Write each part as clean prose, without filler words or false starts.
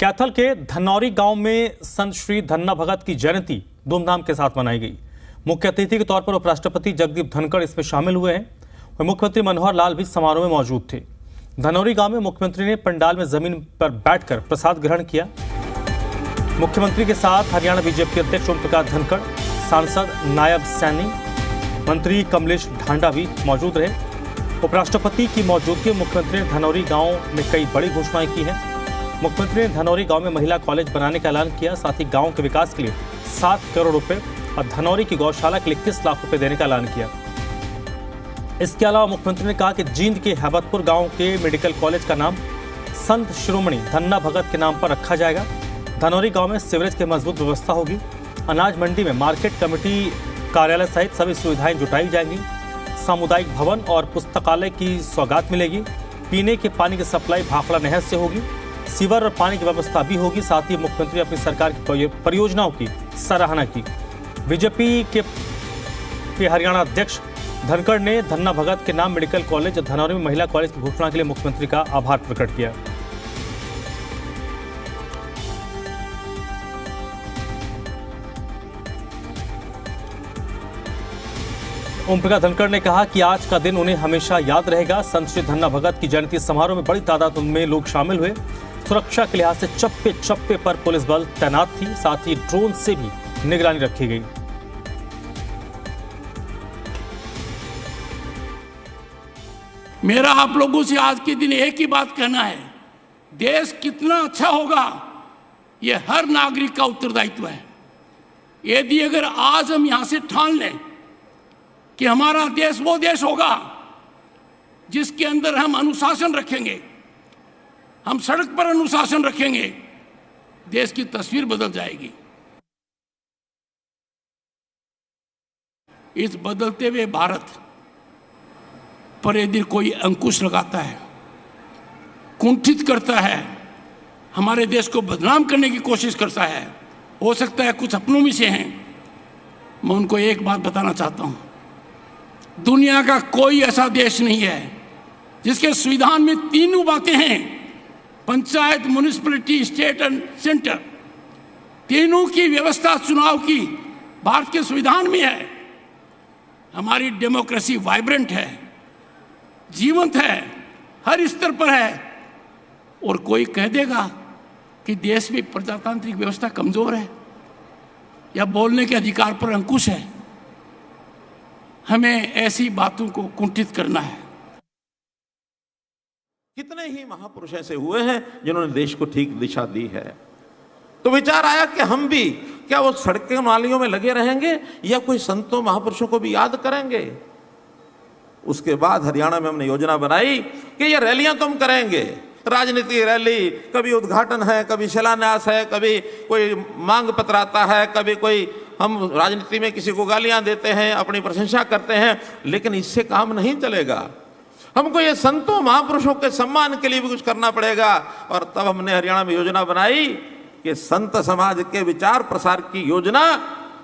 कैथल के धनौरी गांव में संत श्री धन्ना भगत की जयंती धूमधाम के साथ मनाई गई। मुख्य अतिथि के तौर पर उपराष्ट्रपति जगदीप धनखड़ इसमें शामिल हुए हैं और मुख्यमंत्री मनोहर लाल भी समारोह में मौजूद थे। धनौरी गांव में मुख्यमंत्री ने पंडाल में जमीन पर बैठकर प्रसाद ग्रहण किया। मुख्यमंत्री के साथ हरियाणा बीजेपी अध्यक्ष ओम प्रकाश धनखड़, सांसद नायब सैनी, मंत्री कमलेश ढांडा भी मौजूद रहे। उपराष्ट्रपति की मौजूदगी में मुख्यमंत्री ने धनौरी गांव में कई बड़ी घोषणाएं की हैं। मुख्यमंत्री ने धनौरी गांव में महिला कॉलेज बनाने का ऐलान किया। साथ ही गांव के विकास के लिए 7 करोड़ रुपए और धनौरी की गौशाला के लिए 21 लाख रुपए देने का ऐलान किया। इसके अलावा मुख्यमंत्री ने कहा कि जींद के हैबतपुर गांव के मेडिकल कॉलेज का नाम संत शिरोमणि धन्ना भगत के नाम पर रखा जाएगा। धनौरी गांव में सीवरेज की मजबूत व्यवस्था होगी। अनाज मंडी में मार्केट कमेटी कार्यालय सहित सभी सुविधाएं जुटाई जाएंगी। सामुदायिक भवन और पुस्तकालय की सौगात मिलेगी। पीने के पानी की सप्लाई भाखड़ा नहर से होगी। सीवर और पानी की व्यवस्था भी होगी। साथ ही मुख्यमंत्री अपनी सरकार की परियोजनाओं की सराहना की। बीजेपी के हरियाणा अध्यक्ष धनखड़ ने धन्ना भगत के नाम मेडिकल कॉलेज और धनौरी में महिला कॉलेज की घोषणा के लिए मुख्यमंत्री का आभार प्रकट किया। ओम प्रकाश धनखड़ ने कहा कि आज का दिन उन्हें हमेशा याद रहेगा। संत श्री धन्ना भगत की जयंती समारोह में बड़ी तादाद में लोग शामिल हुए। सुरक्षा के लिहाज से चप्पे चप्पे पर पुलिस बल तैनात थी। साथ ही ड्रोन से भी निगरानी रखी गई। मेरा आप लोगों से आज के दिन एक ही बात कहना है, देश कितना अच्छा होगा ये हर नागरिक का उत्तरदायित्व है। यदि अगर आज हम यहां से ठान लें कि हमारा देश वो देश होगा जिसके अंदर हम अनुशासन रखेंगे, हम सड़क पर अनुशासन रखेंगे, देश की तस्वीर बदल जाएगी। इस बदलते हुए भारत पर यदि कोई अंकुश लगाता है, कुंठित करता है, हमारे देश को बदनाम करने की कोशिश करता है, हो सकता है कुछ अपनों में से हैं, मैं उनको एक बात बताना चाहता हूं, दुनिया का कोई ऐसा देश नहीं है जिसके संविधान में 3 बातें हैं, panchayat, municipality, state and centre. तीनों की व्यवस्था चुनाव की भारत के संविधान में है। हमारी डेमोक्रेसी वाइब्रेंट है, जीवंत है, हर स्तर पर है। और कोई कह देगा कि देश में प्रजातांत्रिक व्यवस्था कमजोर है या बोलने के अधिकार पर अंकुश है, हमें ऐसी बातों को कुंठित करना है। कितने ही महापुरुष ऐसे हुए हैं जिन्होंने देश को ठीक दिशा दी है। तो विचार आया कि हम भी क्या वो सड़कों नालियों में लगे रहेंगे या कोई संतों महापुरुषों को भी याद करेंगे। उसके बाद हरियाणा में हमने योजना बनाई कि ये रैलियां तो हम करेंगे, राजनीति रैली, कभी उद्घाटन है, कभी शिलान्यास है, कभी कोई मांग पत्र आता है, कभी कोई हम राजनीति में किसी को गालियां देते हैं, अपनी प्रशंसा करते हैं, लेकिन इससे काम नहीं चलेगा। हमको ये संतों महापुरुषों के सम्मान के लिए भी कुछ करना पड़ेगा। और तब हमने हरियाणा में योजना बनाई कि संत समाज के विचार प्रसार की योजना,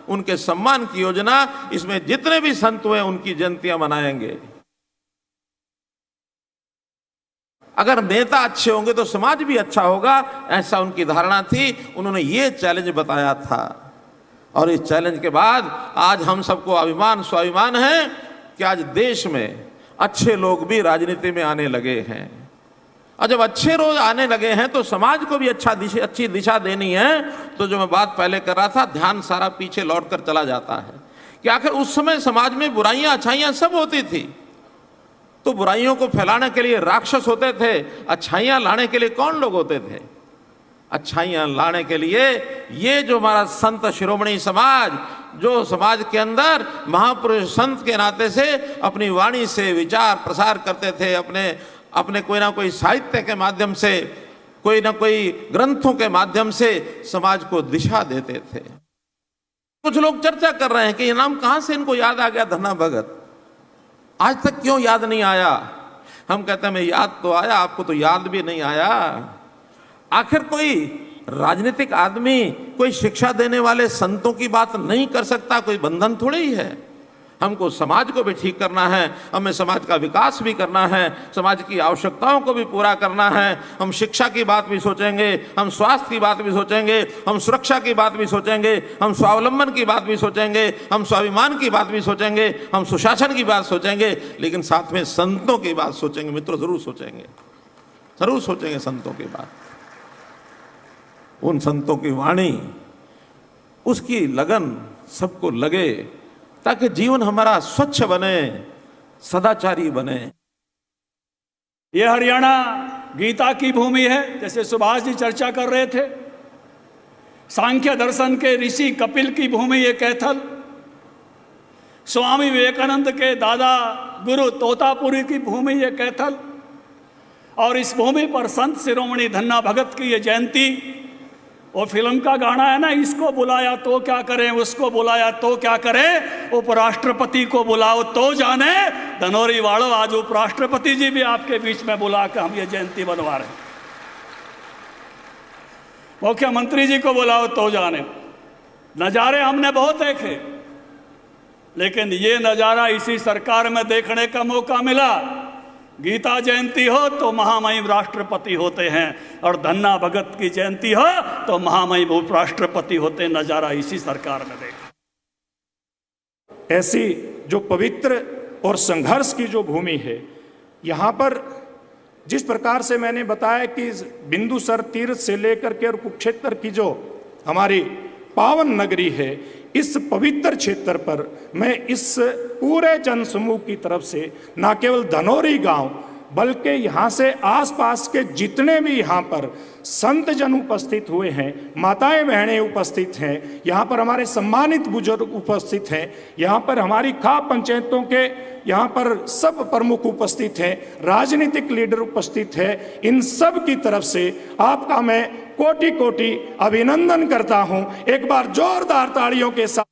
उनके सम्मान की योजना, इसमें जितने भी संत हुए उनकी जयंतियां मनाएंगे। अगर नेता अच्छे होंगे तो समाज भी अच्छा होगा, ऐसा उनकी धारणा थी। उन्होंने ये चैलेंज बताया था और इस चैलेंज के बाद आज हम सबको अभिमान स्वाभिमान है कि आज देश में अच्छे लोग भी राजनीति में आने लगे हैं। और जब अच्छे लोग आने लगे हैं तो समाज को भी अच्छी दिशा देनी है। तो जो मैं बात पहले कर रहा था, ध्यान सारा पीछे लौट कर चला जाता है कि आखिर उस समय समाज में बुराइयां अच्छाइयां सब होती थी। तो बुराइयों को फैलाने के लिए राक्षस होते थे, अच्छाइयां लाने के लिए कौन लोग होते थे? अच्छाइयां लाने के लिए ये जो हमारा संत शिरोमणि समाज, जो समाज के अंदर महापुरुष संत के नाते से अपनी वाणी से विचार प्रसार करते थे, अपने कोई ना कोई साहित्य के माध्यम से, कोई ना कोई ग्रंथों के माध्यम से समाज को दिशा देते थे। कुछ लोग चर्चा कर रहे हैं कि ये नाम कहां से इनको याद आ गया, धन्ना भगत, आज तक क्यों याद नहीं आया? हम कहते हैं मैं याद तो आया, आपको तो याद भी नहीं आया। आखिर कोई राजनीतिक आदमी कोई शिक्षा देने वाले संतों की बात नहीं कर सकता, कोई बंधन थोड़ी ही है। हमको समाज को भी ठीक करना है, हमें समाज का विकास भी करना है, समाज की आवश्यकताओं को भी पूरा करना है। हम शिक्षा की बात भी सोचेंगे, हम स्वास्थ्य की बात भी सोचेंगे, हम सुरक्षा की बात भी सोचेंगे, हम स्वावलंबन की बात भी सोचेंगे, हम स्वाभिमान की बात भी सोचेंगे, हम सुशासन की बात सोचेंगे, लेकिन साथ में संतों की बात सोचेंगे। मित्रों, जरूर सोचेंगे, जरूर सोचेंगे संतों की बात। उन संतों की वाणी, उसकी लगन सबको लगे, ताकि जीवन हमारा स्वच्छ बने, सदाचारी बने। ये हरियाणा गीता की भूमि है, जैसे सुभाष जी चर्चा कर रहे थे। सांख्य दर्शन के ऋषि कपिल की भूमि ये कैथल। स्वामी विवेकानंद के दादा गुरु तोतापुरी की भूमि ये कैथल। और इस भूमि पर संत शिरोमणि धन्ना भगत की ये जयंती। वो फिल्म का गाना है ना, इसको बुलाया तो क्या करें, उसको बुलाया तो क्या करें, उपराष्ट्रपति को बुलाओ तो जाने। धनौरी वालों, आज उपराष्ट्रपति जी भी आपके बीच में बुला कर हम ये जयंती बनवा रहे हैं। मुख्यमंत्री जी को बुलाओ तो जाने। नज़ारे हमने बहुत देखे, लेकिन ये नज़ारा इसी सरकार में देखने का मौका मिला। गीता जयंती हो तो महामहिम राष्ट्रपति होते हैं, और धन्ना भगत की जयंती हो तो महामहिम उपराष्ट्रपति होते हैं। नज़ारा इसी सरकार में देखा। ऐसी जो पवित्र और संघर्ष की जो भूमि है, यहाँ पर जिस प्रकार से मैंने बताया कि बिंदुसर तीर्थ से लेकर के और कुरुक्षेत्र की जो हमारी पावन नगरी है, इस पवित्र क्षेत्र पर मैं इस पूरे जनसमूह की तरफ से न केवल धनौरी गांव, बल्कि यहाँ से आसपास के जितने भी यहाँ पर संत जन उपस्थित हुए हैं, माताएं बहनें उपस्थित हैं, यहाँ पर हमारे सम्मानित बुजुर्ग उपस्थित हैं, यहाँ पर हमारी खाप पंचायतों के यहाँ पर सब प्रमुख उपस्थित हैं, राजनीतिक लीडर उपस्थित हैं। इन सब की तरफ से आपका मैं कोटि कोटि अभिनंदन करता हूँ। एक बार जोरदार तालियों के साथ